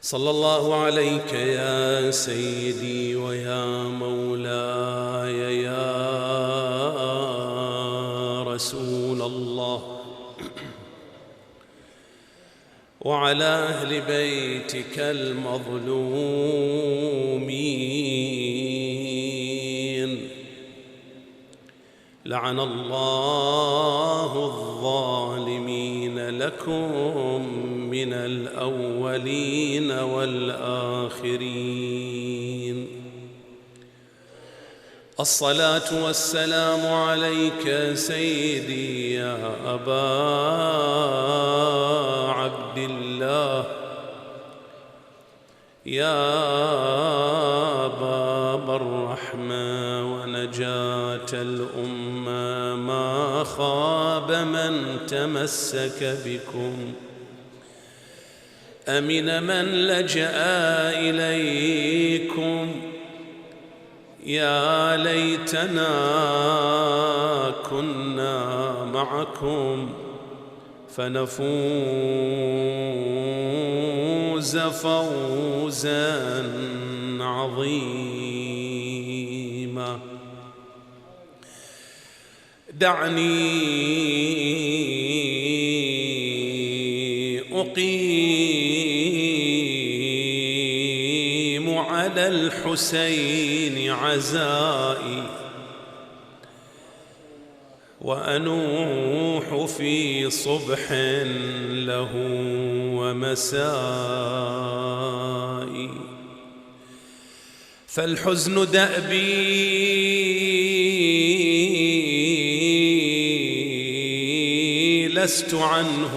صلى الله عليك يا سيدي ويا مولاي يا رسول الله، وعلى أهل بيتك المظلومين. لعن الله الظالمين لكم من الأولين والآخرين. الصلاة والسلام عليك سيدي يا أبا عبد الله، يا باب الرحمة ونجاة الأمة، ما خاب من تمسك بكم، أمن من لجأ إليكم. يا ليتنا كنا معكم فنفوز فوزا عظيما. دعني أقيم على الحسين عزائي، وأنوح في صبح له ومسائي، فالحزن دأبي لست عنه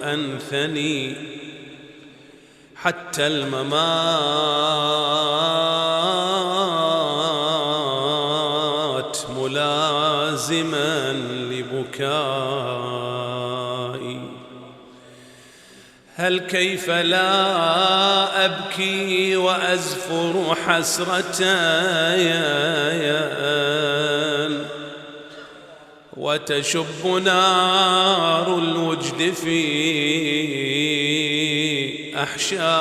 أنثني، حتى الممات ملازما لبكائي. هل كيف لا أبكي وأزفر حسرتي وتشب نار الوجد في أحشائي.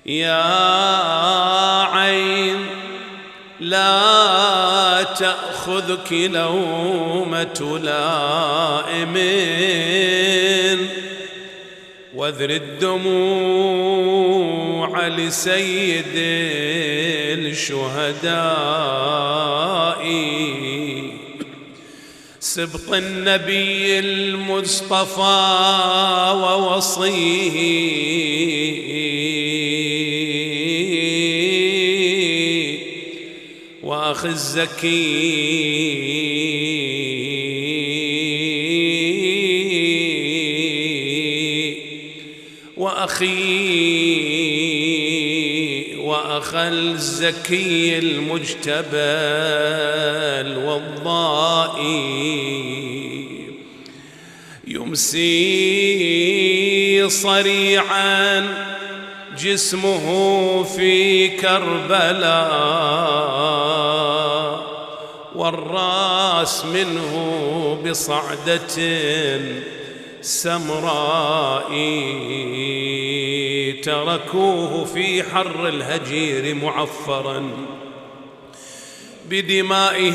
يا عين لا تأخذك لومة لائم، واذر الدموع لسيد الشهداء، سبط النبي المصطفى ووصيه، وأخي الزكي وأخا الزكي المجتبى الوضائي. يمسي صريعا جسمه في كربلاء، والراس منه بصعدة سمراء، تركوه في حر الهجير معفرا بدمائه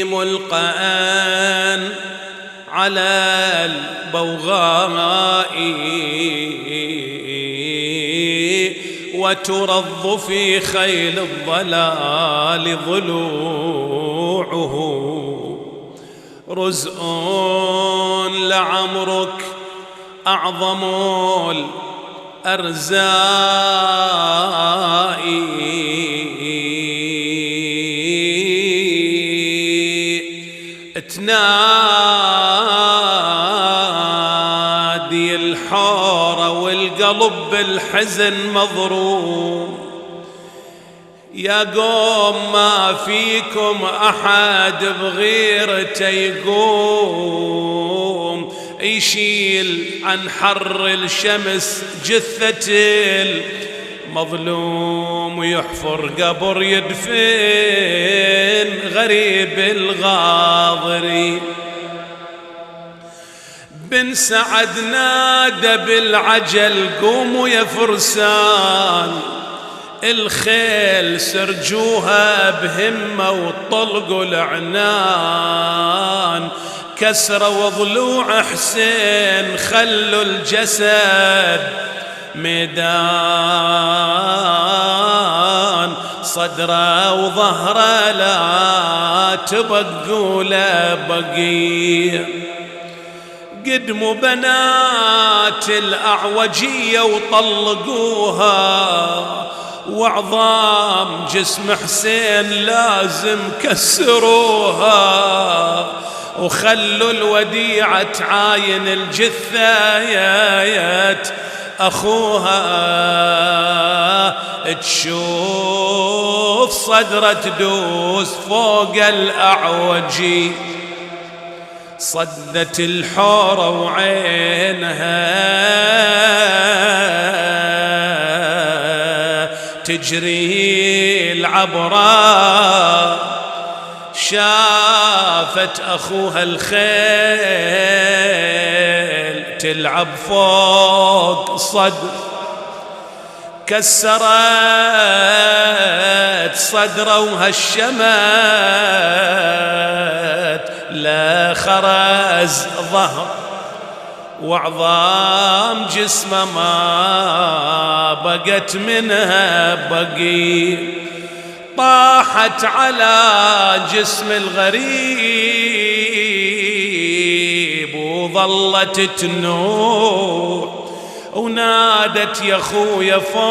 ملقآن على البوغاء، وترض في خيل الضلال ضلوعه. رزء لعمرك أعظم الأرزاء، تنادي الحورة والقلب بالحزن مضروب. يا قوم ما فيكم أحد بغيرته يقوم يشيل عن حر الشمس جثة المظلوم، ويحفر قبر يدفن غريب الغاضري. بن سعد نادى بالعجل قوموا يا فرسان، الخيل سرجوها بهمة وطلقوا العنان، كسروا ضلوع حسين خلوا الجسد ميدان، صدره وظهره لا تبقوا له بقيه. قدموا بنات الأعوجية وطلقوها، وعظام جسم حسين لازم كسروها، وخلوا الوديعة تعاين الجثايات أخوها، تشوف صدره تدوس فوق الأعوجي، صدت الحورة وعينها تجري العبرة، شافت أخوها الخيل تلعب فوق صدر، كسرت صدره وهشمت لا خرز ظهر، وعظام جسمه ما بقت منها بقي، طاحت على جسم الغريب وظلت تنوح، ونادت يا خويا فوق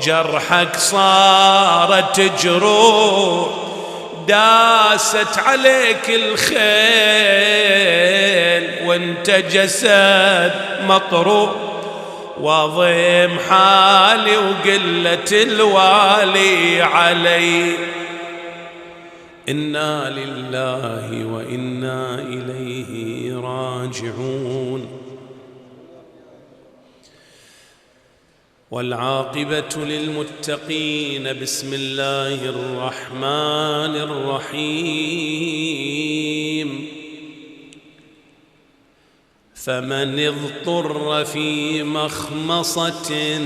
جرحك صارت جروح، داست عليك الخيل وانت جسد مطروح، وضيم حالي وقلة الوالي علي، إنا لله وإنا إليه راجعون. والعاقبة للمتقين. بسم الله الرحمن الرحيم. فمن اضطر في مخمصة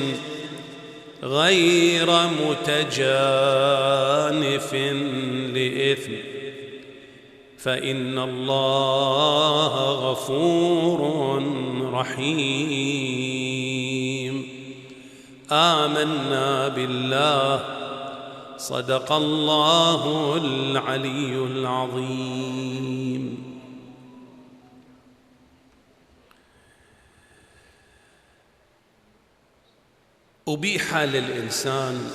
غير متجانف لإثم فإن الله غفور رحيم. آمنا بالله صدق الله العلي العظيم. أبيح للإنسان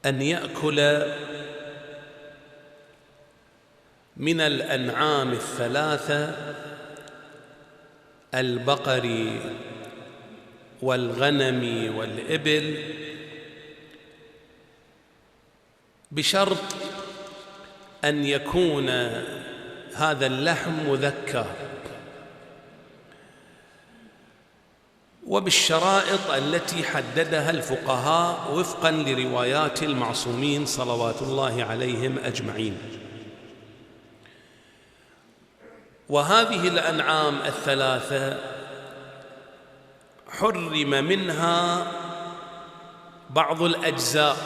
أن يأكل من الأنعام الثلاثة البقر والغنم والإبل بشرط أن يكون هذا اللحم مذكى وبالشرائط التي حددها الفقهاء وفقا لروايات المعصومين صلوات الله عليهم أجمعين. وهذه الأنعام الثلاثة حرم منها بعض الأجزاء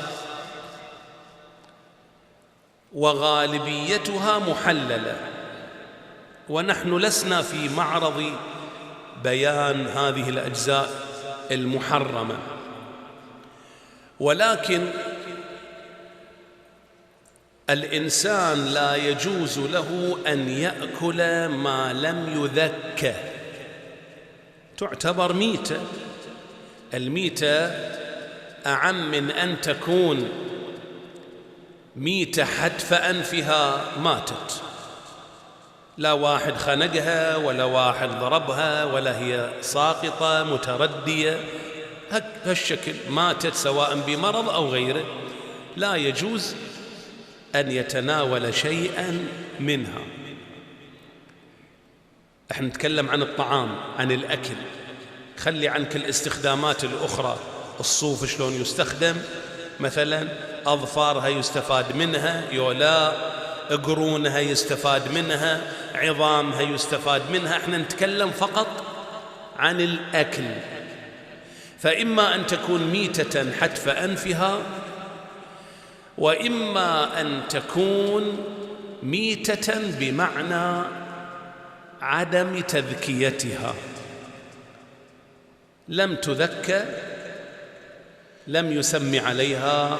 وغالبيتها محللة، ونحن لسنا في معرض بيان هذه الأجزاء المحرمة، ولكن الإنسان لا يجوز له أن يأكل ما لم يذكى، تعتبر ميتة. الميتة أعم من أن تكون ميتة حتف أنفها ماتت، لا واحد خنقها ولا واحد ضربها ولا هي ساقطة متردية، هالشكل ماتت سواء بمرض أو غيره، لا يجوز أن يتناول شيئا منها. احنا نتكلم عن الطعام، عن الأكل، خلي عنك الاستخدامات الأخرى. الصوف شلون يستخدم مثلا، أظفارها يستفاد منها يولا، قرونها يستفاد منها، عظامها يستفاد منها. احنا نتكلم فقط عن الأكل. فإما أن تكون ميتة حتف أنفها، وإما أن تكون ميتة بمعنى عدم تذكيتها، لم تذكى، لم يسم عليها،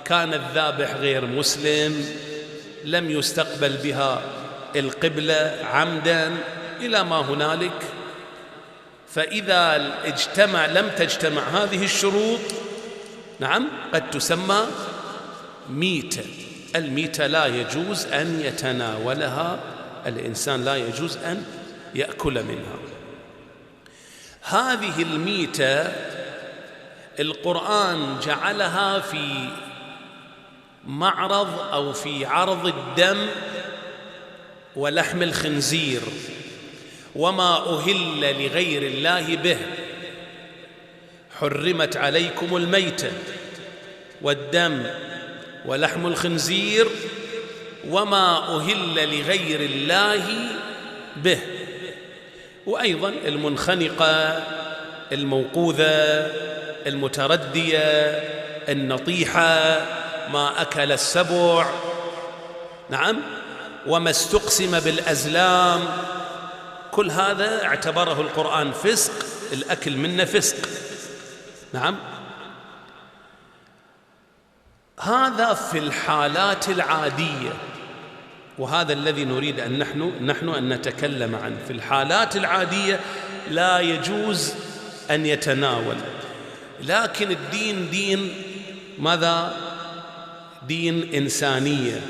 كان الذابح غير مسلم، لم يستقبل بها القبلة عمدا إلى ما هنالك. فإذا لم تجتمع هذه الشروط، نعم، قد تسمى ميتة. الميتة لا يجوز أن يتناولها الإنسان، لا يجوز أن يأكل منها. هذه الميتة القرآن جعلها في معرض أو في عرض الدم ولحم الخنزير وما أهل لغير الله به. حرمت عليكم الميتة والدم ولحم الخنزير وما أهل لغير الله به، وأيضا المنخنقة، الموقوذة، المتردية، النطيحة، ما أكل السبع، نعم، وما استقسم بالأزلام. كل هذا اعتبره القرآن فسق، الأكل منه فسق، نعم. هذا في الحالات العادية، وهذا الذي نريد أن نحن أن نتكلم عنه. في الحالات العادية لا يجوز أن يتناول، لكن الدين دين ماذا؟ دين إنسانية،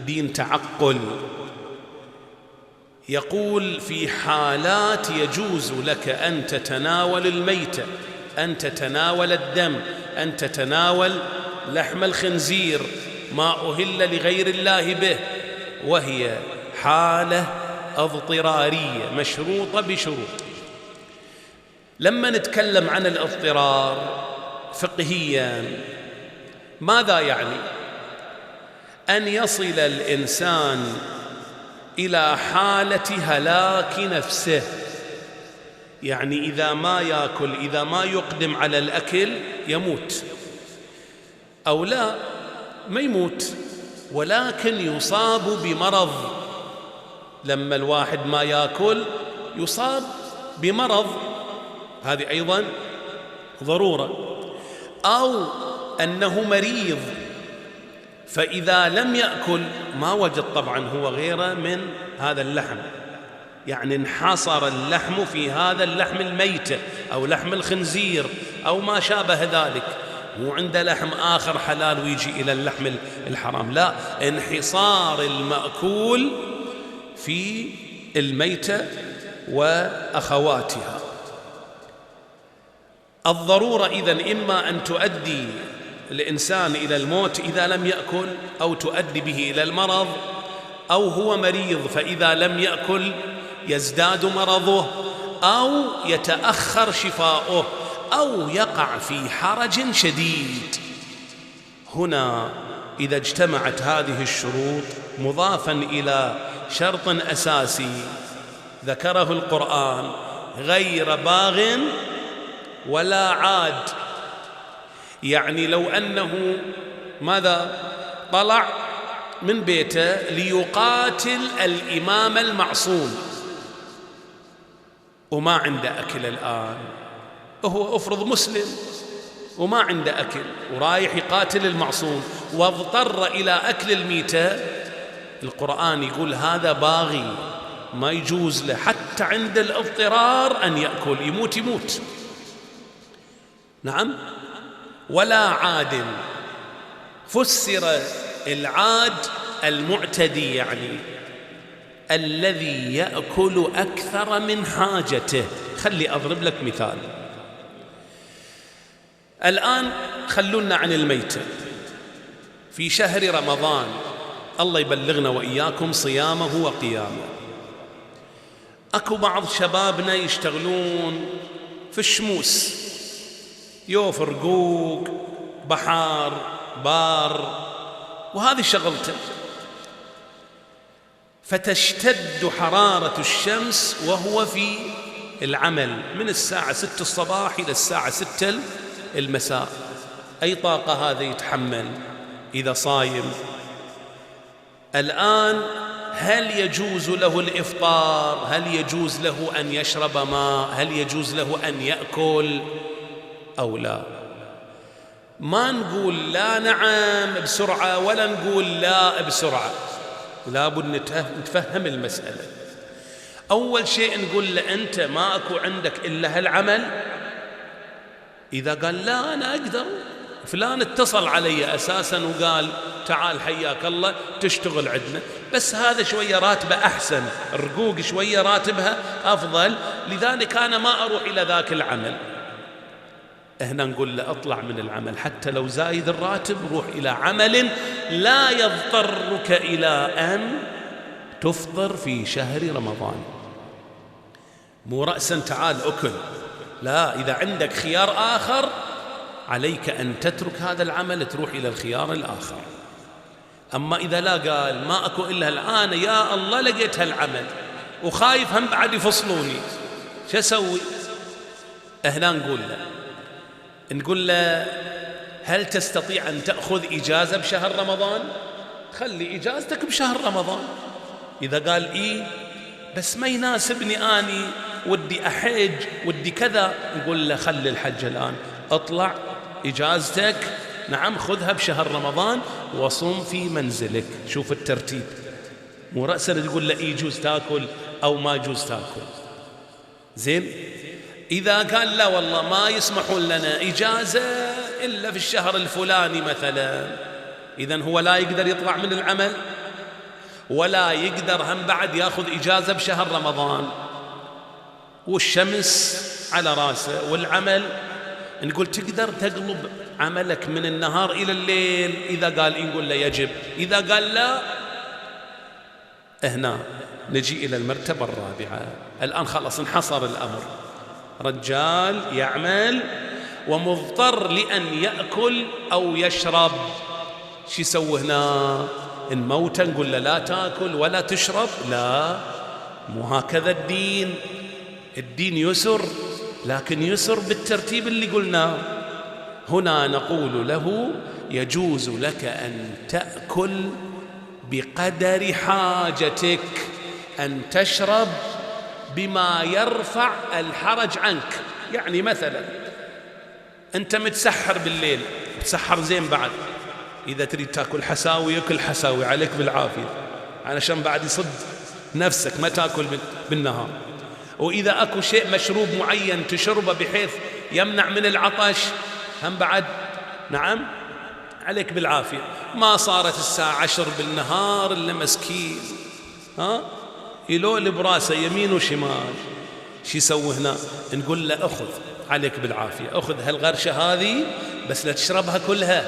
دين تعقل. يقول في حالات يجوز لك أن تتناول الميتة، أن تتناول الدم، أن تتناول لحم الخنزير، ما أهل لغير الله به، وهي حالة اضطرارية مشروطة بشروط. لما نتكلم عن الاضطرار فقهيا ماذا يعني؟ أن يصل الإنسان إلى حالة هلاك نفسه، يعني إذا ما يأكل، إذا ما يقدم على الأكل يموت، أو لا ما يموت ولكن يصاب بمرض. لما الواحد ما يأكل يصاب بمرض، هذه أيضا ضرورة. أو أنه مريض، فإذا لم يأكل ما وجد طبعا هو غيره من هذا اللحم، يعني انحصر اللحم في هذا اللحم الميتة أو لحم الخنزير أو ما شابه ذلك، مو عنده لحم آخر حلال ويجي إلى اللحم الحرام، لا، انحصار المأكول في الميتة وأخواتها. الضرورة إذن إما أن تؤدي الإنسان إلى الموت إذا لم يأكل، أو تؤدي به إلى المرض، أو هو مريض فإذا لم يأكل يزداد مرضه، أو يتأخر شفاؤه، أو يقع في حرج شديد. هنا إذا اجتمعت هذه الشروط مضافا إلى شرط أساسي ذكره القرآن: غير باغ ولا عاد. يعني لو أنه ماذا؟ طلع من بيته ليقاتل الإمام المعصوم وما عنده أكل الآن، هو أفرض مسلم وما عنده أكل ورايح يقاتل المعصوم واضطر إلى أكل الميتة، القرآن يقول هذا باغي، ما يجوز له حتى عند الاضطرار أن يأكل، يموت. نعم. ولا عاد، فسر العاد المعتدي، يعني الذي يأكل أكثر من حاجته. خلي أضرب لك مثال. الآن خلونا عن الميتة. في شهر رمضان الله يبلغنا وإياكم صيامه وقيامه، أكو بعض شبابنا يشتغلون في الشموس، يوفر قوق، بحار، بار، وهذه شغلته. فتشتد حرارة الشمس وهو في العمل من الساعة 6 الصباح إلى الساعة 6 المساء. أي طاقة هذا يتحمل إذا صايم؟ الآن هل يجوز له الإفطار؟ هل يجوز له أن يشرب ماء؟ هل يجوز له أن يأكل أو لا؟ ما نقول لا نعم بسرعة ولا نقول لا بسرعة، لابد نتفهم المسألة. أول شيء نقول له أنت ما أكو عندك إلا هالعمل. إذا قال لا أنا أقدر، فلان اتصل علي أساسا وقال تعال حياك الله تشتغل عندنا، بس هذا شوية راتبه أحسن، الرقوق شوية راتبها أفضل، لذلك أنا ما أروح إلى ذاك العمل. هنا نقول له اطلع من العمل حتى لو زايد الراتب، روح إلى عمل لا يضطرك إلى أن تفطر في شهر رمضان. مو رأسا تعال أكل، لا، إذا عندك خيار آخر عليك أن تترك هذا العمل تروح إلى الخيار الآخر. أما إذا لا قال ما أكو إلا الآن يا الله لقيت هالعمل وخايف هم بعد يفصلوني، شو أسوي؟ هنا نقول له هل تستطيع أن تأخذ إجازة بشهر رمضان؟ خلي إجازتك بشهر رمضان. إذا قال إيه بس ما يناسبني أني ودي أحج ودي كذا، نقول له خلي الحج الآن، اطلع إجازتك نعم خذها بشهر رمضان وصم في منزلك. شوف الترتيب، مو رأسا تقول له يجوز تاكل أو ما يجوز تاكل. زين، إذا قال لا والله ما يسمحون لنا إجازة إلا في الشهر الفلاني مثلا، إذن هو لا يقدر يطلع من العمل ولا يقدر هم بعد ياخذ إجازة بشهر رمضان، والشمس على راسه والعمل. نقول تقدر تقلب عملك من النهار إلى الليل؟ إذا قال نقول له يجب، إذا قال لا هنا نجي إلى المرتبة الرابعة. الآن خلاص انحصر الأمر، رجال يعمل ومضطر لأن يأكل أو يشرب، شو يسوي هنا؟ نموت نقول له لا تأكل ولا تشرب؟ لا، مو هكذا الدين. الدين يسر، لكن يسر بالترتيب اللي قلناه. هنا نقول له يجوز لك أن تأكل بقدر حاجتك، أن تشرب بما يرفع الحرج عنك. يعني مثلا أنت متسحر بالليل، متسحر زين بعد، إذا تريد تأكل حساوي يأكل حساوي عليك بالعافية، علشان بعد يصد نفسك ما تأكل بالنهار. وإذا أكو شيء مشروب معين تشربه بحيث يمنع من العطش هم بعد نعم عليك بالعافية. ما صارت الساعة 10 بالنهار إلا مسكين يلول براسه يمين وشمال، شو يسوي هنا؟ نقول له أخذ عليك بالعافية، أخذ هالغرشة هذه بس لا تشربها كلها،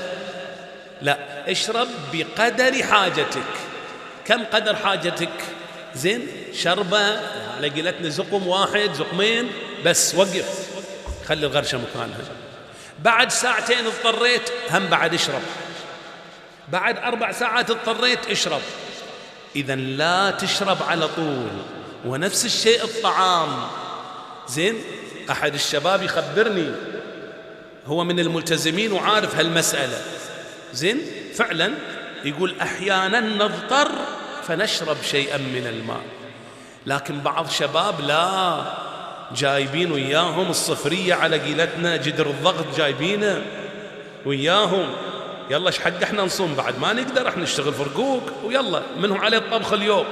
لا، اشرب بقدر حاجتك. كم قدر حاجتك؟ زين، شربة على قلتنا زقم واحد زقمين بس، وقف خلي الغرشة مكانها. بعد ساعتين اضطريت هم بعد اشرب، بعد 4 ساعات اضطريت اشرب. إذن لا تشرب على طول. ونفس الشيء الطعام. زين، أحد الشباب يخبرني، هو من الملتزمين وعارف هالمسألة. زين، فعلا يقول أحيانا نضطر فنشرب شيئا من الماء، لكن بعض شباب لا، جايبين وياهم الصفرية على قيلتنا، جدر الضغط جايبينه وياهم، يلا ايش حق احنا نصوم بعد ما نقدر، احنا نشتغل فرقوق ويلا منهم عليه الطبخ اليوم،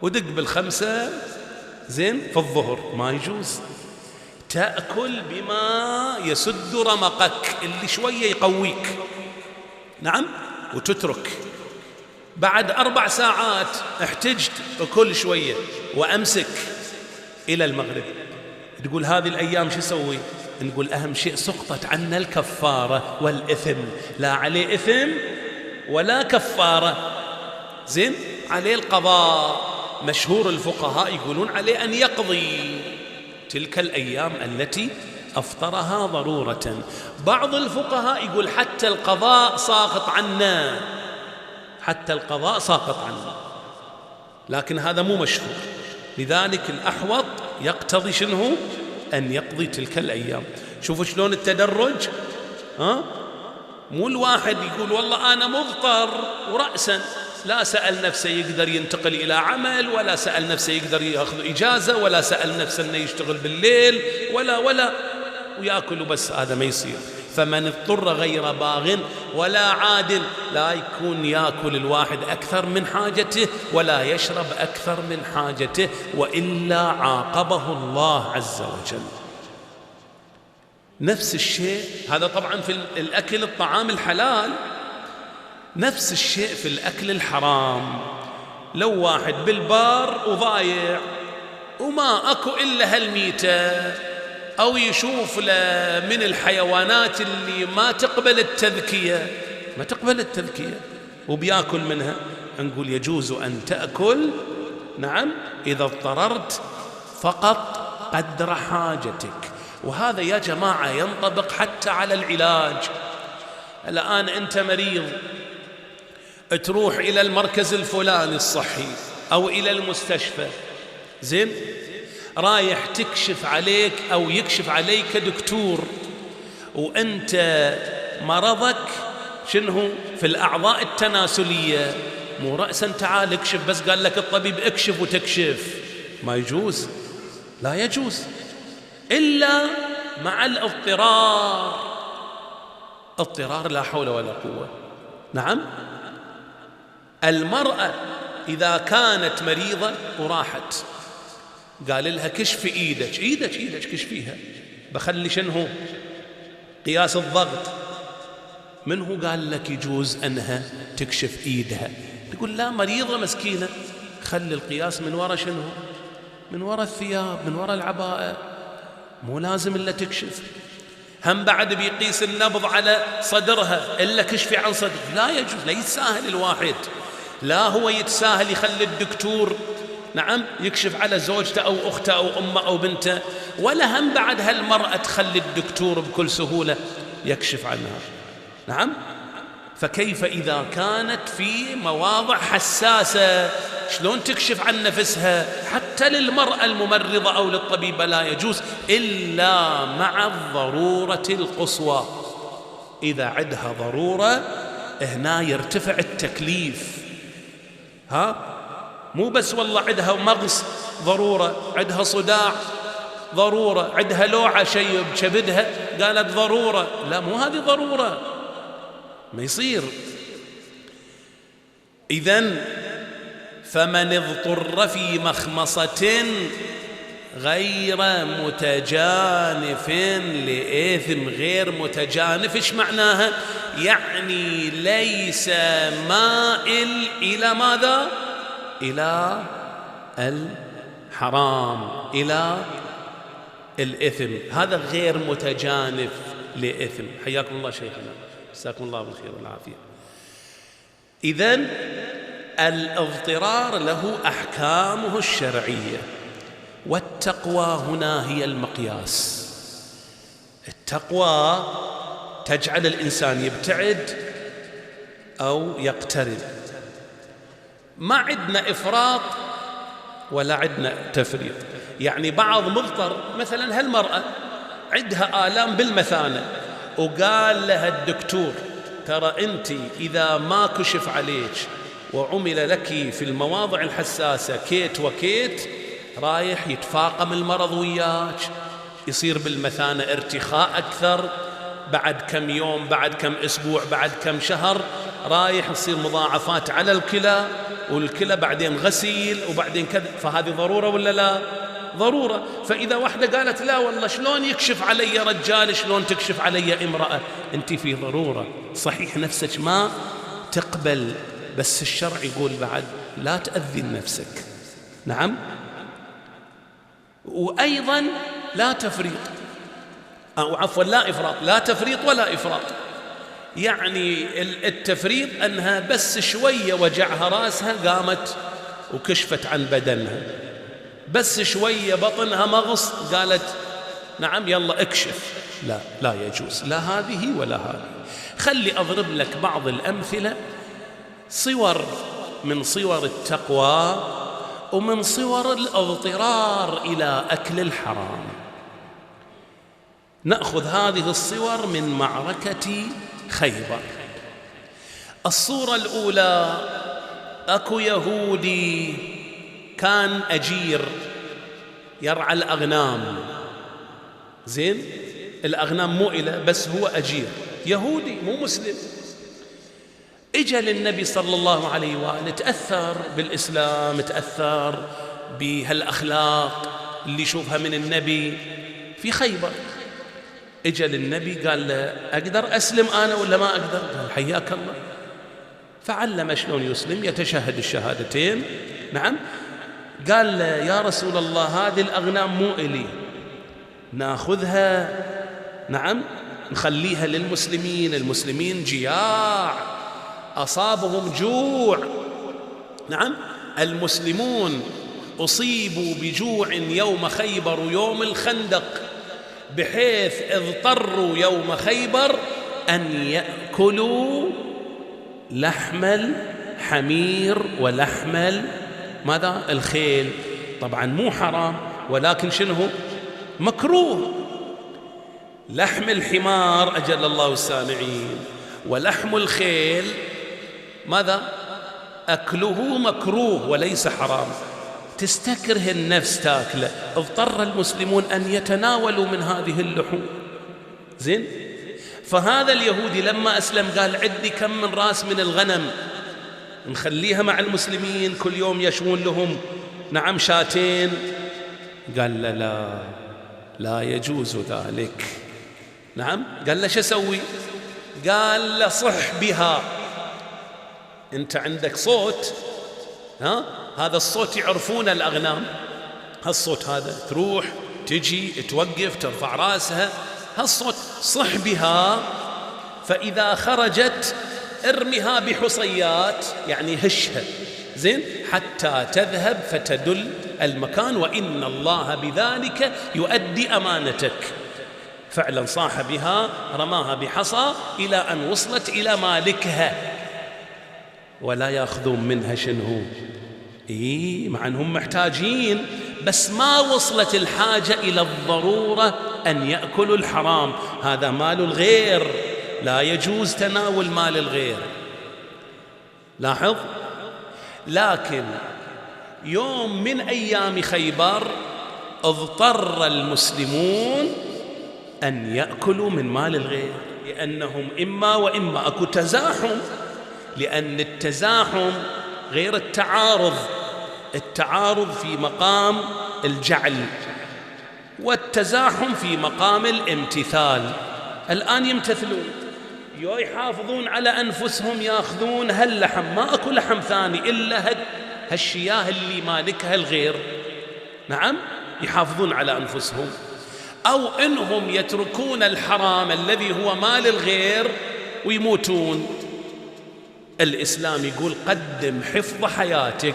ودق بال5 زين في الظهر. ما يجوز. تأكل بما يسد رمقك، اللي شوية يقويك نعم، وتترك. بعد 4 ساعات احتجت أكل شوية وأمسك إلى المغرب. تقول هذه الأيام شو اسوي؟ نقول أهم شيء سقطت عنا الكفارة والإثم، لا عليه إثم ولا كفارة. زين، عليه القضاء. مشهور الفقهاء يقولون عليه أن يقضي تلك الأيام التي أفطرها ضرورة. بعض الفقهاء يقول حتى القضاء ساقط عنا، حتى القضاء ساقط عنا. لكن هذا مو مشهور، لذلك الأحوط يقتضي شنو؟ أن يقضي تلك الأيام. شوفوا شلون التدرج، مو الواحد يقول والله أنا مضطر ورأسا لا سأل نفسه يقدر ينتقل إلى عمل، ولا سأل نفسه يقدر يأخذ إجازة، ولا سأل نفسه أنه يشتغل بالليل ولا ويأكل بس، هذا ما يصير. فمن اضطر غير باغ ولا عاد، لا يكون يأكل الواحد أكثر من حاجته ولا يشرب أكثر من حاجته، وإلا عاقبه الله عز وجل. نفس الشيء هذا طبعا في الأكل الطعام الحلال، نفس الشيء في الأكل الحرام. لو واحد بالبار وضايع وما أكو إلا هالميتة، أو يشوف من الحيوانات اللي ما تقبل التذكية وبياكل منها، نقول يجوز أن تأكل، نعم، إذا اضطررت فقط قدر حاجتك. وهذا يا جماعة ينطبق حتى على العلاج. الآن أنت مريض، تروح إلى المركز الفلاني الصحي أو إلى المستشفى، زين، رايح تكشف عليك أو يكشف عليك دكتور، وأنت مرضك شنو؟ في الأعضاء التناسلية، مو رأسا تعال اكشف بس، قال لك الطبيب اكشف وتكشف، ما يجوز، لا يجوز إلا مع اضطرار لا حول ولا قوة. نعم، المرأة إذا كانت مريضة وراحت قال لها كشف إيدك كشفيها، بخلي شنو؟ قياس الضغط، من هو قال لك يجوز أنها تكشف إيدها؟ تقول لا، مريضة مسكينة، خلي القياس من وراء شنو؟ من وراء الثياب، من وراء العباءة، مو لازم إلا تكشف. هم بعد بيقيس النبض على صدرها، إلا كشفي عن صدر، لا يجوز، لا يتساهل الواحد، لا هو يتساهل يخلي الدكتور، نعم، يكشف على زوجته أو أخته أو أمه أو بنته، ولا هم بعد هالمرأة تخلي الدكتور بكل سهولة يكشف عنها. نعم، فكيف إذا كانت في مواضع حساسة؟ شلون تكشف عن نفسها؟ حتى للمرأة الممرضة أو للطبيبة لا يجوز إلا مع الضرورة القصوى. إذا عندها ضرورة هنا يرتفع التكليف، مو بس والله عندها مغص ضرورة، عندها صداع ضرورة، عندها لوعة شيء بكبدها قالت ضرورة، لا، مو هذه ضرورة، ما يصير. إذن فمن اضطر في مخمصة غير متجانف لإثم، غير متجانف إيش معناها؟ يعني ليس مائل إلى ماذا؟ إلى الحرام، إلى الإثم، هذا غير متجانف لإثم. حياكم الله شيخنا، جزاكم الله بالخير والعافية. إذن الاضطرار له أحكامه الشرعية، والتقوى هنا هي المقياس. التقوى تجعل الإنسان يبتعد أو يقترب. ما عندنا إفراط ولا عندنا تفريط. يعني بعض مضطر، مثلا هالمرأة عندها آلام بالمثانة، وقال لها الدكتور ترى أنت إذا ما كشف عليك وعمل لك في المواضع الحساسة كيت وكيت، رايح يتفاقم المرض وياك، يصير بالمثانة ارتخاء أكثر، بعد كم يوم، بعد كم أسبوع، بعد كم شهر رايح يصير مضاعفات على الكلى، والكلى بعدين غسيل وبعدين كذا. فهذه ضرورة ولا لا؟ ضرورة. فإذا واحدة قالت لا والله شلون يكشف علي رجال، شلون تكشف علي امرأة، أنت في ضرورة. صحيح نفسك ما تقبل، بس الشرع يقول بعد لا تأذي نفسك. نعم. وأيضا لا تفريط، أو عفوا لا إفراط، لا تفريط ولا إفراط. يعني التفريط أنها بس شوية وجعها راسها قامت وكشفت عن بدنها، بس شوية بطنها مغص قالت نعم يلا اكشف، لا يجوز، لا هذه ولا هذه. خلي أضرب لك بعض الأمثلة، صور من صور التقوى ومن صور الاضطرار إلى أكل الحرام. نأخذ هذه الصور من معركة خيبر. الصورة الأولى: أكو يهودي كان أجير يرعى الأغنام، زين، الأغنام مو إله بس هو أجير، يهودي مو مسلم. إجا للنبي صلى الله عليه وآله، تأثر بالإسلام، تأثر بهالأخلاق اللي يشوفها من النبي في خيبر. إجا للنبي قال له: أقدر أسلم أنا ولا ما أقدر؟ قال: حياك الله. فعلم شلون يسلم، يتشهد الشهادتين. نعم. قال له: يا رسول الله، هذه الأغنام مو إلي، ناخذها، نعم، نخليها للمسلمين. المسلمين جياع، أصابهم جوع. نعم، المسلمون أصيبوا بجوع يوم خيبر ويوم الخندق، بحيث اضطروا يوم خيبر أن يأكلوا لحم الحمير ولحم ماذا؟ الخيل. طبعا مو حرام، ولكن شنو؟ مكروه. لحم الحمار أجل الله السامعين، ولحم الخيل ماذا؟ أكله مكروه وليس حرام. تستكره النفس تاكله، اضطر المسلمون أن يتناولوا من هذه اللحوم. زين. فهذا اليهودي لما أسلم قال: عندي كم من راس من الغنم، نخليها مع المسلمين، كل يوم يشوون لهم، نعم، شاتين. قال له: لا، لا يجوز ذلك. نعم. قال له: شو أسوي؟ قال له: صح بها. أنت عندك صوت، هذا الصوت يعرفون الأغنام، هالصوت هذا، تروح تجي توقف ترفع راسها، هالصوت صح بها. فإذا خرجت ارمها بحصيات، يعني هشها، زين، حتى تذهب فتدل المكان، وإن الله بذلك يؤدي أمانتك. فعلا صاح بها، رماها بحصى إلى أن وصلت إلى مالكها، ولا يأخذون منها شنو؟ مع أنهم محتاجين، بس ما وصلت الحاجة إلى الضرورة أن يأكلوا الحرام. هذا مال الغير، لا يجوز تناول مال الغير. لاحظ. لكن يوم من أيام خيبر اضطر المسلمون أن يأكلوا من مال الغير، لأنهم إما وإما، أكو تزاحم، لأن التزاحم غير التعارض. التعارض في مقام الجعل، والتزاحم في مقام الامتثال. الآن يمتثلون، يحافظون على أنفسهم، يأخذون هاللحم، ما أكو لحم ثاني إلا هالشياه اللي مالكها الغير. نعم، يحافظون على أنفسهم. أو إنهم يتركون الحرام الذي هو مال الغير ويموتون. الإسلام يقول: قدم حفظ حياتك،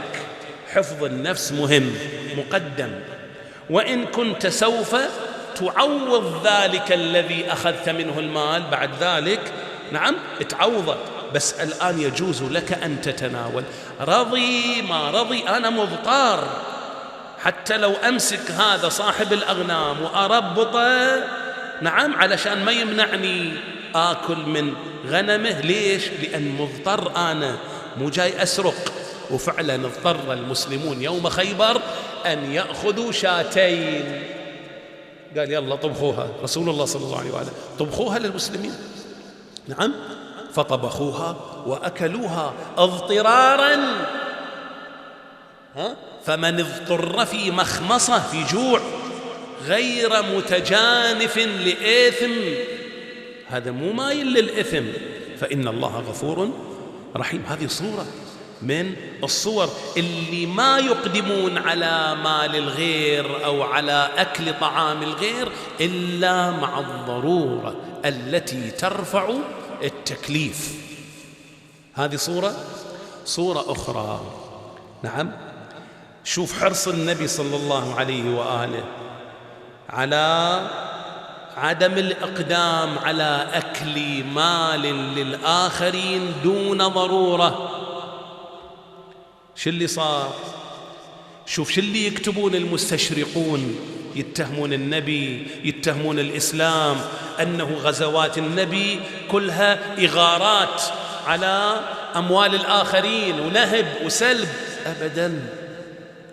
حفظ النفس مهم، مقدم، وإن كنت سوف تعوض ذلك الذي أخذت منه المال بعد ذلك، نعم، تعوضه، بس الآن يجوز لك أن تتناول. رضي ما رضي، أنا مضطر، حتى لو أمسك هذا صاحب الأغنام وأربطه، نعم، علشان ما يمنعني آكل من غنمه. ليش؟ لأن مضطر، أنا مو جاي أسرق. وفعلا اضطر المسلمون يوم خيبر أن يأخذوا شاتين. قال: يلا طبخوها، رسول الله صلى الله عليه وآله، طبخوها للمسلمين. نعم. فطبخوها وأكلوها اضطرارا. فمن اضطر في مخمصة، في جوع، غير متجانف لإثم، هذا مو مايل للإثم، فإن الله غفور رحيم. هذه صورة من الصور اللي ما يقدمون على مال الغير أو على أكل طعام الغير إلا مع الضرورة التي ترفع التكليف. هذه صورة أخرى. نعم. شوف حرص النبي صلى الله عليه وآله على عدم الإقدام على أكل مال للآخرين دون ضرورة. شو اللي صار؟ شوف شو اللي يكتبون المستشرقون، يتهمون النبي، يتهمون الإسلام أنه غزوات النبي كلها إغارات على أموال الآخرين ونهب وسلب. أبداً،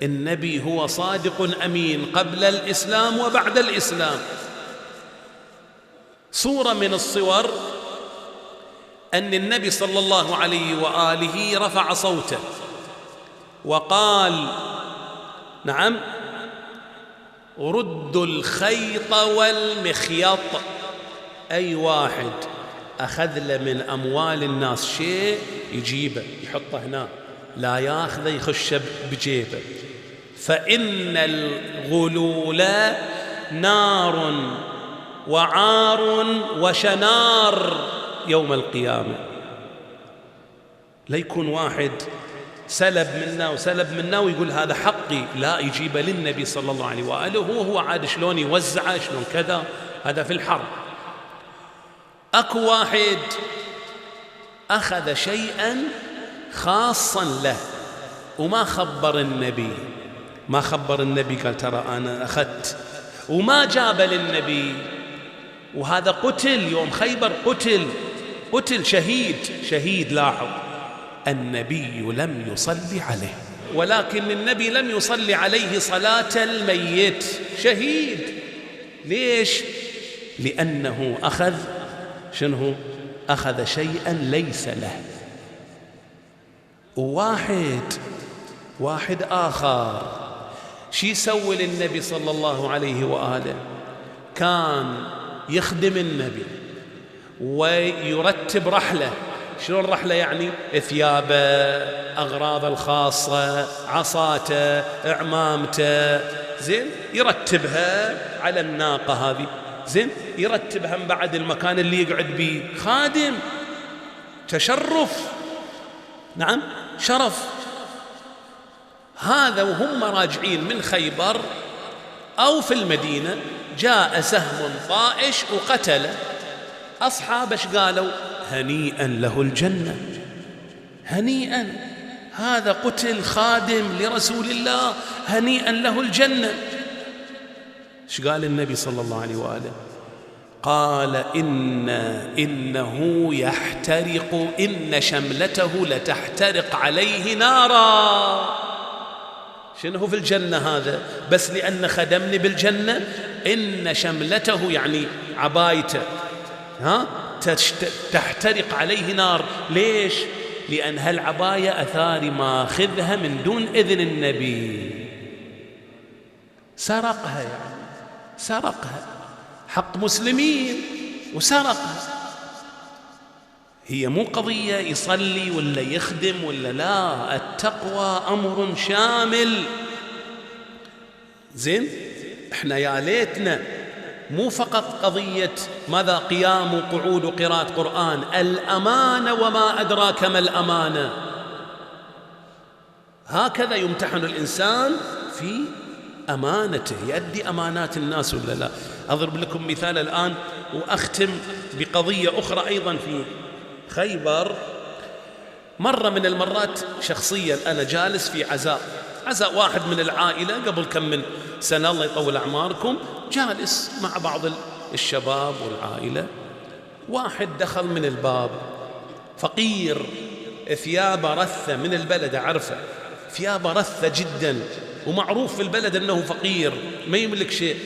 النبي هو صادق أمين قبل الإسلام وبعد الإسلام. صورة من الصور أن النبي صلى الله عليه وآله رفع صوته وقال: نعم، ردوا الخيط والمخيط. أي واحد أخذ له من أموال الناس شيء يجيبه يحطه هنا، لا ياخذه يخش بجيبه، فإن الغلول نار وعار وشنار يوم القيامة. لا يكون واحد سلب منا وسلب منا ويقول هذا حقي، لا، يجيبه للنبي صلى الله عليه وآله، وهو عاد شلون يوزعه شلون كذا. هذا في الحرب. أكو واحد أخذ شيئا خاصا له وما خبر النبي، ما خبر النبي، قال ترى أنا أخذت، وما جاب للنبي، وهذا قتل يوم خيبر، قتل شهيد. لاحظ، النبي لم يصلي عليه، ولكن النبي لم يصلي عليه صلاة الميت، شهيد. ليش؟ لأنه أخذ شنو؟ أخذ شيئا ليس له. واحد آخر شي يسوي للنبي صلى الله عليه وآله؟ كان يخدم النبي ويرتب رحلة. شنو الرحلة يعني؟ ثيابه، أغراضه الخاصة، عصاته، عمامته، زين، يرتبها على الناقة هذه، زين، يرتبها من بعد المكان اللي يقعد به. خادم، تشرف، نعم، شرف. هذا وهم راجعين من خيبر أو في المدينة جاء سهم طائش وقتله. أصحابه ايش قالوا؟ هنيئا له الجنة، هنيئا، هذا قتل خادم لرسول الله، هنيئا له الجنة. ايش قال النبي صلى الله عليه وآله؟ قال: إنه يحترق، إن شملته لتحترق عليه نارا. شنو في الجنة هذا؟ بس لأن خدمني بالجنة. إن شملته يعني عبايته، تحترق عليه نار. ليش؟ لأن هالعباية أثار ماخذها من دون إذن النبي، سرقها، يعني سرقها، حق مسلمين وسرقها. هي مو قضية يصلي ولا يخدم ولا لا، التقوى أمر شامل. زين، احنا يا ليتنا مو فقط قضية ماذا قيام وقعود وقراءة قرآن، الأمانة، وما أدراك ما الأمانة. هكذا يمتحن الإنسان في أمانته، يؤدي أمانات الناس ولا لا. أضرب لكم مثال الآن وأختم بقضية أخرى أيضا في خيبر. مرة من المرات شخصيا أنا جالس في عزاء واحد من العائلة قبل كم من سنة، الله يطول أعماركم، جالس مع بعض الشباب والعائلة. واحد دخل من الباب فقير، ثيابه رثة من البلد، أعرفه، ثيابه رثة جدا، ومعروف في البلد أنه فقير ما يملك شيء،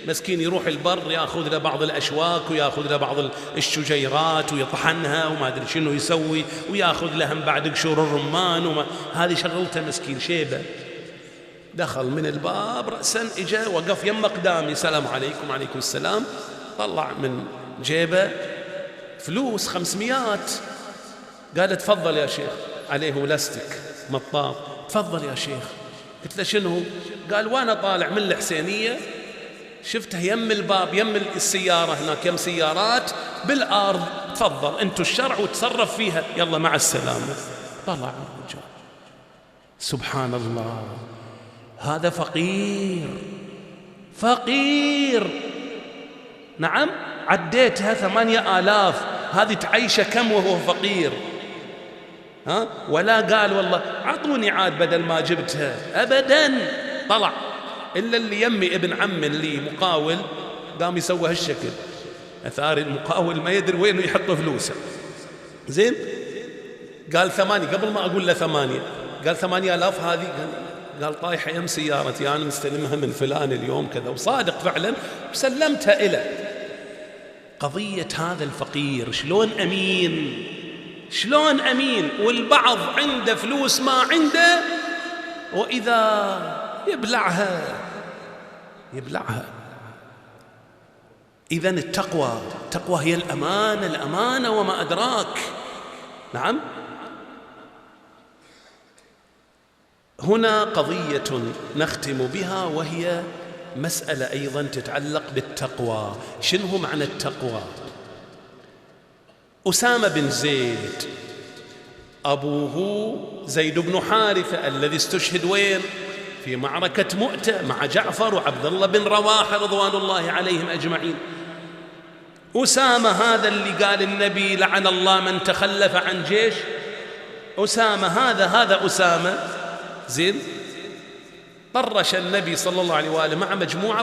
مسكين، يروح البر يأخذ له بعض الأشواك ويأخذ له بعض الشجيرات ويطحنها وما أدري شنو يسوي، ويأخذ لهم بعد قشور الرمان هذه شغلته، مسكين شيبة. دخل من الباب رأسا، إجا وقف يم قدامي، السلام عليكم. وعليكم السلام. طلع من جيبه فلوس 500. قال: تفضل يا شيخ. عليه لاستيك مطاط. تفضل يا شيخ. قلت له: شنو؟ قال: وانا طالع من الحسينية شفته يم الباب، يم السيارة هناك، يم سيارات بالأرض، تفضل انتو الشرع وتصرف فيها، يلا مع السلامة. طلع الرجال. سبحان الله، هذا فقير. نعم، عديتها 8000، هذه تعيشه كم وهو فقير؟ ولا قال والله عطوني عاد بدل ما جبتها، أبدا. طلع إلا اللي يمي ابن عم اللي مقاول قام يسوي هالشكل، أثار المقاول ما يدري وين يحط فلوسه. زين، قال 8 قبل ما أقول له 8، قال 8000 هذه. قال طايحة يم سيارتي أنا مستلمها من فلان اليوم كذا، وصادق فعلا، وسلمتها إلى. قضية هذا الفقير شلون أمين، شلون أمين، والبعض عنده فلوس ما عنده، وإذا يبلعها. إذن التقوى هي الأمانة وما أدراك. نعم. هنا قضية نختم بها، وهي مسألة أيضا تتعلق بالتقوى. شنو معنى التقوى؟ أسامة بن زيد أبوه زيد بن حارثة الذي استشهد وين؟ في معركة مؤتة مع جعفر وعبد الله بن رواحة رضوان الله عليهم أجمعين. أسامة هذا اللي قال النبي لعن الله من تخلف عن جيش. أسامة هذا أسامة. زين، طرش النبي صلى الله عليه وآله مع مجموعة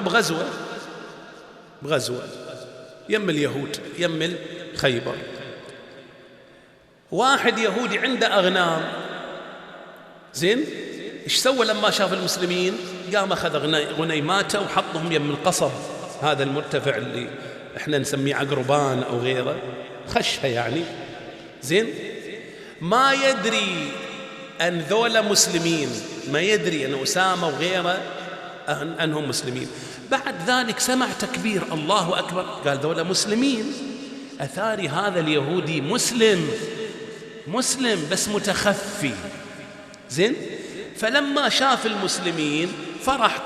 بغزوة يم اليهود، يم خيبر. واحد يهودي عنده أغنام. زين، إيش سوى لما شاف المسلمين؟ قام أخذ غنيماته وحطهم يم القصب، هذا المرتفع اللي إحنا نسميه عقربان أو غيره، خشها يعني. زين، ما يدري أن ذولا مسلمين، ما يدري أن أسامة وغيره أنهم مسلمين. بعد ذلك سمع تكبير الله أكبر، قال ذولا مسلمين. أثاري هذا اليهودي مسلم بس متخفي. زين، فلما شاف المسلمين فرح،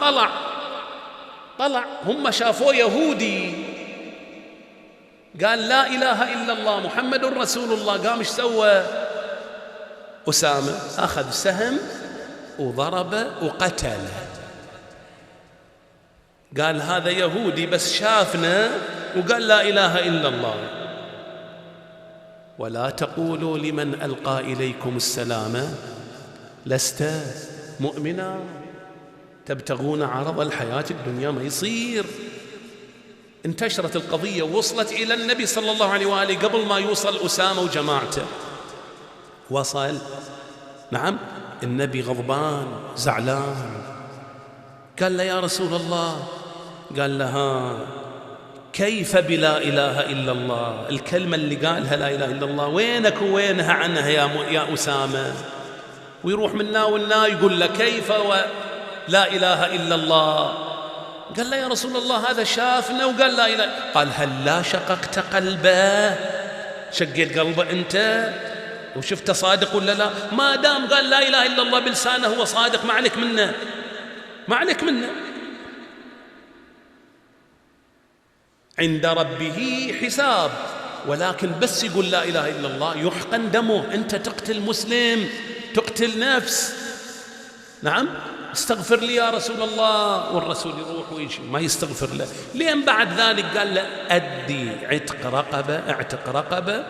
طلع هم شافوه يهودي، قال لا إله إلا الله محمد رسول الله. قام ايش سوى أسامة؟ أخذ سهم وضربه وقتله. قال هذا يهودي بس شافنا وقال لا إله إلا الله. ولا تقولوا لمن ألقى إليكم السلام لست مؤمنا تبتغون عرض الحياة الدنيا. ما يصير. انتشرت القضية ووصلت إلى النبي صلى الله عليه وآله قبل ما يوصل أسامة وجماعته. وصل، نعم، النبي غضبان زعلان، قال له يا رسول الله، قال له كيف بلا إله إلا الله؟ الكلمة اللي قالها لا إله إلا الله وينك ووينها عنها يا أسامة؟ ويروح منا ونا يقول له كيف ولا إله إلا الله؟ قال له يا رسول الله هذا شافنا وقال لا إله. قال هل لا شققت قلبه؟ شقيت قلبه أنت وشفته صادق ولا لا؟ ما دام قال لا إله إلا الله بلسانه هو صادق، ما عليك منه. عند ربه حساب، ولكن بس يقول لا إله إلا الله يحقن دمه. أنت تقتل مسلم، تقتل نفس. نعم، استغفر لي يا رسول الله، والرسول يروح ويجي ما يستغفر له. لين بعد ذلك قال له أدي اعتق رقبة،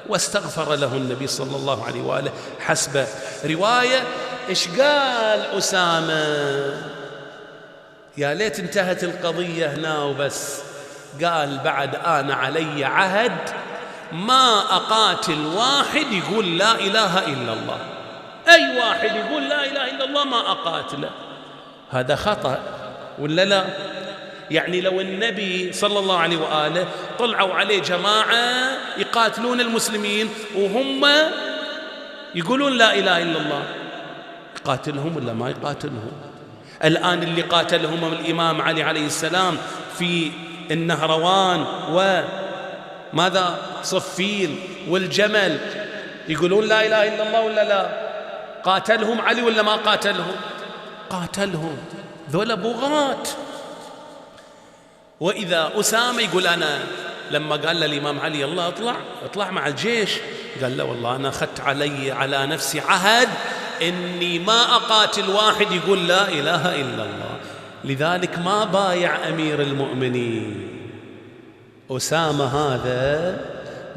واستغفر له النبي صلى الله عليه وآله حسب رواية. إيش قال أسامة؟ يا ليت انتهت القضية هنا وبس. قال بعد أنا علي عهد ما أقاتل واحد يقول لا إله إلا الله. أي واحد يقول لا إله إلا الله ما أقاتله. هذا خطأ ولا لا؟ يعني لو النبي صلى الله عليه وآله طلعوا عليه جماعة يقاتلون المسلمين وهم يقولون لا إله إلا الله، يقاتلهم ولا ما يقاتلهم؟ الآن اللي قاتلهم الإمام علي عليه السلام في النهروان وماذا صفين والجمل، يقولون لا إله إلا الله ولا لا؟ قاتلهم علي ولا ما قاتلهم؟ قاتلهم. ذولا بغاة. وإذا أسامة يقول أنا لما قال للإمام علي الله اطلع مع الجيش، قال له والله أنا أخذت على نفسي عهد إني ما أقاتل واحد يقول لا إله إلا الله. لذلك ما بايع أمير المؤمنين. أسامة هذا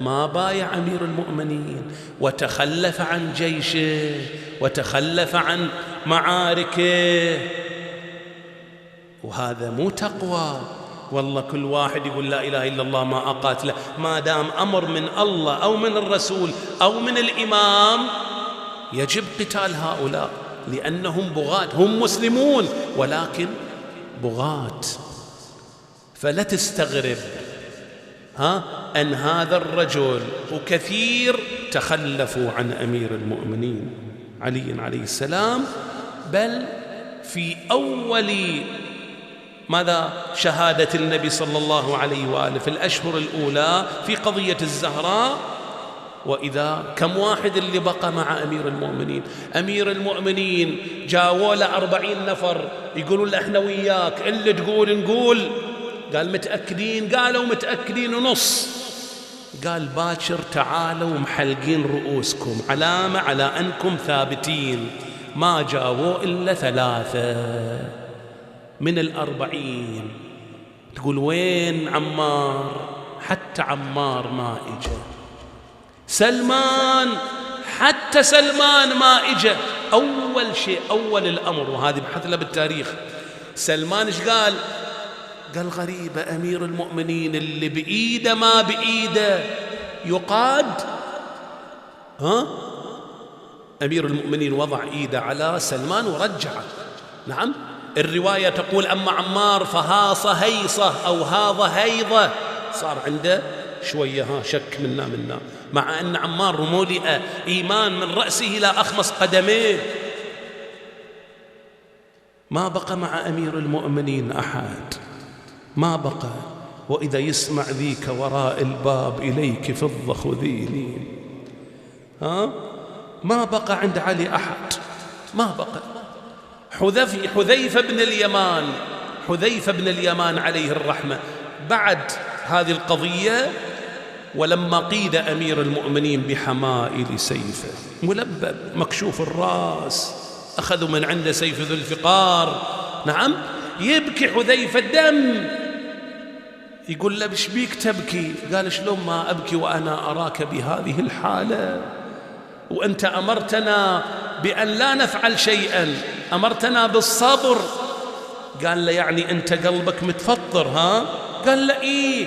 ما بايع أمير المؤمنين، وتخلف عن جيشه وتخلف عن معاركه. وهذا مو تقوى. والله كل واحد يقول لا إله إلا الله ما أقاتله، ما دام أمر من الله أو من الرسول أو من الإمام يجب قتال هؤلاء، لأنهم بغاة، هم مسلمون ولكن بغاة. فلا تستغرب أن هذا الرجل وكثير تخلفوا عن أمير المؤمنين علي عليه السلام، بل في أول ماذا شهادة النبي صلى الله عليه وآله في الأشهر الأولى في قضية الزهراء، وإذا كم واحد اللي بقى مع أمير المؤمنين. أمير المؤمنين جاووا له 40 نفر يقولون له إحنا وياك، اللي تقول نقول. قال متأكدين؟ قالوا متأكدين ونص. قال باكر تعالوا محلقين رؤوسكم، علامة على أنكم ثابتين. ما جاووا إلا 3 من 40. تقول وين عمار؟ حتى عمار ما إجا. سلمان، حتى سلمان ما إجا. أول شيء، أول الأمر، وهذه بحث له بالتاريخ، سلمان إيش قال؟ قال غريبة، أمير المؤمنين اللي بإيده ما بإيده يقاد. أمير المؤمنين وضع إيده على سلمان ورجعه. نعم، الرواية تقول أما عمار فهاص هيصة أو هاض هيضة، صار عنده شوية شك منا، مع أن عمار ملئ إيمان من رأسه إلى أخمص قدميه. ما بقى مع أمير المؤمنين أحد، ما بقى. وإذا يسمع ذيك وراء الباب إليك فضة خذيني، ما بقى عند علي أحد، ما بقى. حذيفة بن اليمان عليه الرحمة بعد هذه القضية، ولما قيد أمير المؤمنين بحمائل سيفه ملبب مكشوف الرأس، أخذوا من عنده سيف ذو الفقار. نعم، يبكي حذيفة الدم. يقول له بش بيك تبكي؟ قال شلون ما أبكي وأنا أراك بهذه الحالة، وأنت أمرتنا بأن لا نفعل شيئا، أمرتنا بالصبر. قال له يعني أنت قلبك متفطر قال له إيه.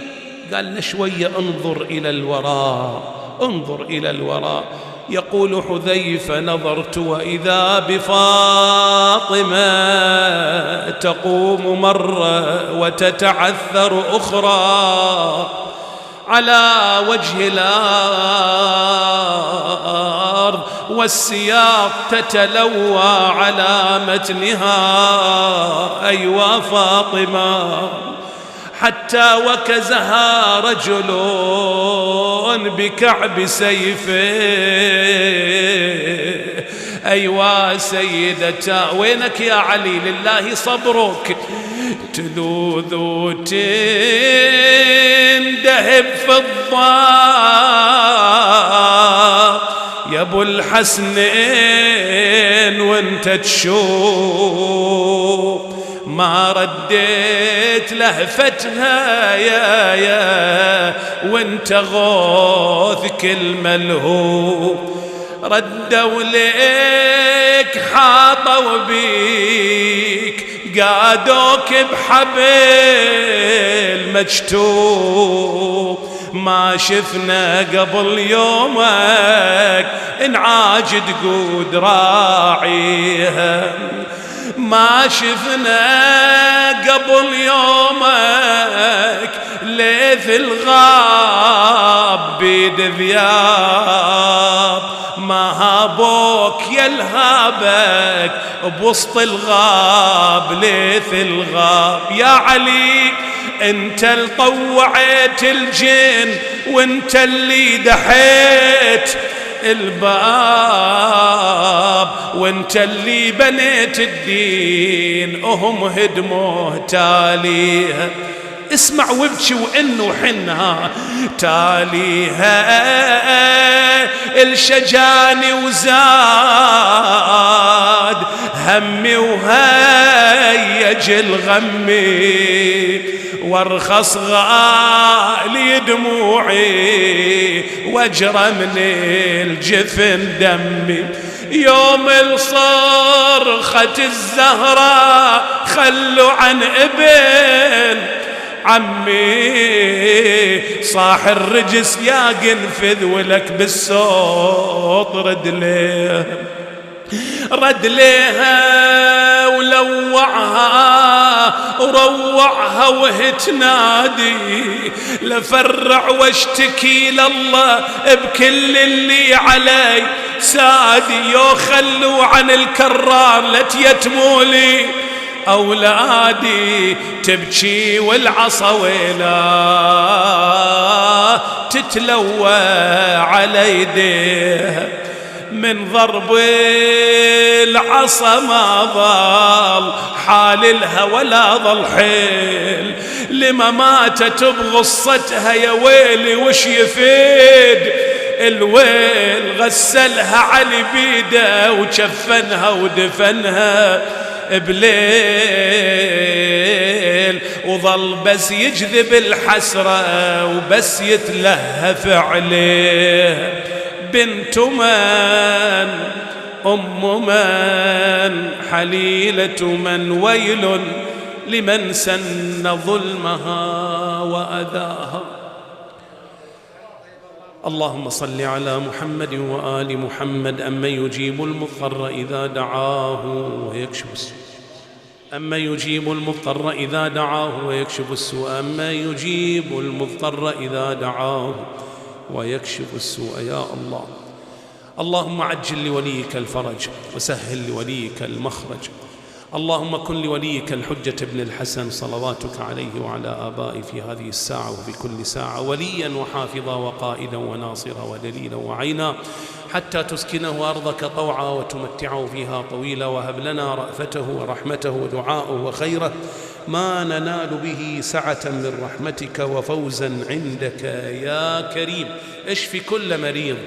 قال له شوية انظر إلى الوراء، انظر إلى الوراء. يقول حذيفة نظرت وإذا بفاطمة تقوم مرة وتتعثر أخرى على وجه الأرض، والسياق تتلوى على متنها. أيوا فاطمة، حتى وكزها رجل بكعب سيفه. أيوا سيدتا، وينك يا علي؟ لله صبرك. تذوذ تندهب فضة يا ابو الحسنين، وانت تشوف ما رديت لهفتها يا وانت غوثك الملهوف. ردوا ليك حاطوا بيك، قادوك بحبل مجتوب. ما شفنا قبل يومك انعاج تقود راعيها، ما شفنا قبل يومك ليث الغاب بيد ذياب. ما هابوك يلهابك بوسط الغاب ليث الغاب. يا علي انت اللي طوعت الجن، وانت اللي دحيت الباب، وانت اللي بنيت الدين وهم هدموه تاليها. اسمع وابكي وانه حنها تاليها. الشجاني وزاد همي وهيج الغمي، وارخص غالي دموعي واجرى من الجفن دمي. يوم الصرخة الزهراء خلوا عن ابن عمي صاح الرجس يا قنفذ ولك بالصوت رد ليها ولوعها وروعها وهي تنادي لفرع واشتكي لله بكل اللي علي سادي. يو خلوا عن الكرار لتيتمولي أولادي تبكي والعصا ويلا تتلوى على يديها. من ضرب العصا ما ضل حال لها ولا ضل حيل لما ماتت بغصتها يا ويلي وش يفيد الويل. غسلها علي بيده وشفنها ودفنها بليل وظل بس يجذب الحسرة وبس يتلهف عليه. بنت من أم من حليلة من ويل لمن سن ظلمها وأذاها. اللهم صل على محمد وآل محمد. أمن يجيب المضطر إذا دعاه ويكشف السوء. أمن يجيب المضطر إذا دعاه ويكشف السوء. أمن يجيب المضطر إذا دعاه ويكشف السوء. يا الله اللهم عجل لوليك الفرج وسهل لوليك المخرج. اللهم كن لوليك الحجة بن الحسن صلواتك عليه وعلى آبائه في هذه الساعة وفي كل ساعة وليا وحافظا وقائدا وناصرا ودليلا وعينا حتى تسكنه أرضك طوعا وتمتعه فيها طويلا. وهب لنا رأفته ورحمته ودعاءه وخيره ما ننال به سعة من رحمتك وفوزا عندك يا كريم. اشف كل مريض،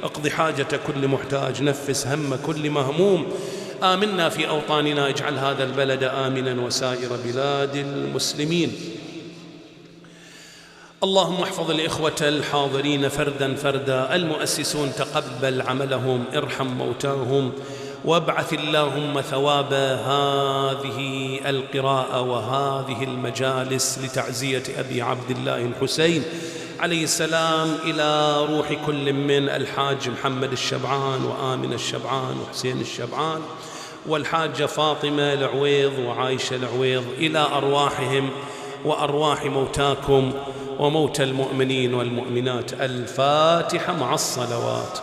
اقض حاجة كل محتاج، نفس هم كل مهموم. آمنا في أوطاننا، اجعل هذا البلد آمنا وسائر بلاد المسلمين. اللهم احفظ الإخوة الحاضرين فردا فردا. المؤسسون تقبل عملهم، ارحم موتاهم، وابعث اللهم ثواب هذه القراءة وهذه المجالس لتعزية أبي عبد الله الحسين عليه السلام إلى روح كل من الحاج محمد الشبعان وآمن الشبعان وحسين الشبعان والحاجة فاطمة العويض وعائشة العويض، إلى أرواحهم وأرواح موتاكم وموتى المؤمنين والمؤمنات. الفاتحة مع الصلوات.